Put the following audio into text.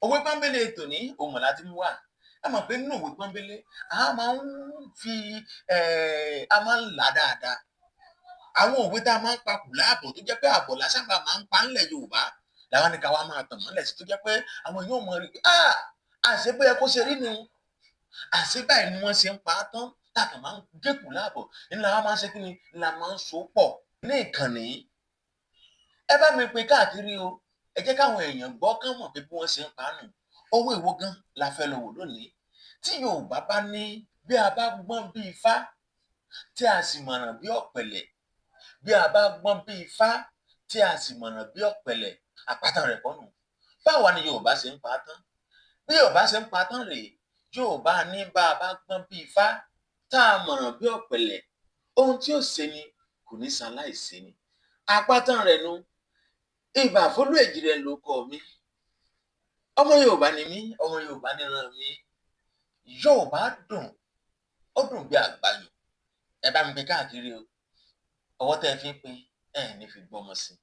Òwe pọ́nbélé tòní òun mọ̀ láti mú wá. Ẹ mọ̀ pé nínú òwe pọ́nbélé, a máa ń fi a máa ń là dáadáa. Àwọn òwe tá a máa ń pa kù láàbọ̀ tó jẹ́ pé àbọ̀ la sábà máa ń pa ńlẹ̀ Yorùbá làwa ní ká wá máa tàn mọ́lẹ̀ sí tó jẹ́ pé àwọn èèyàn ó mọ̀ rí pé àṣé bó yẹ kó ṣe rí nu, àṣé báyìí ni wọ́n ṣe ń pa á tán tá a kàn máa ń gé kù láàbọ̀. Ní la wá máa ń ṣe kí ni? La máa ń so pọ̀ ní ìkànnì yìí. Ẹ bá mi pín káàkiri o. Ẹ jẹ́ káwọn èèyàn gbọ́ kán mọ̀ pé bí wọ́n ṣe ń pa á nù. Òwe wo gan la fẹ́ lọ wò lónìí? Tí Yorùbá bá ní bí a bá gbọ́n bí ifá tí a sì mọ̀ràn bí ọ̀pẹ̀lẹ̀, bí a bá gbọ́n bí ifá tí a sì mọ̀ràn bí ọ̀pẹ̀lẹ̀, àpáta rẹ̀ kọ́ nù. Báwa ni Yorùbá ṣe ń pa á tán? Bí Yorùbá ṣe ń pa á tán rèé, Yorùbá ní bá a bá gbọ́n bí ifá tá a mọ̀ràn bí ọ̀pẹ̀lẹ̀, ohun tí ó ṣe ni kò ní ṣaláìṣe ni. Àpáta rẹ̀ nu. Ìbà fólúèjìrẹ lórúkọ mi. Ọmọ Yorùbá ni mí, ọmọ Yorùbá níran mi. Yorùbá dùn, ó dùn bí àgbáyùn. Ẹ bá mi pín káàkiri o. Ọwọ́ tẹ́ ẹ fi ń pín, ẹ ní fi gbọ́mọ sí.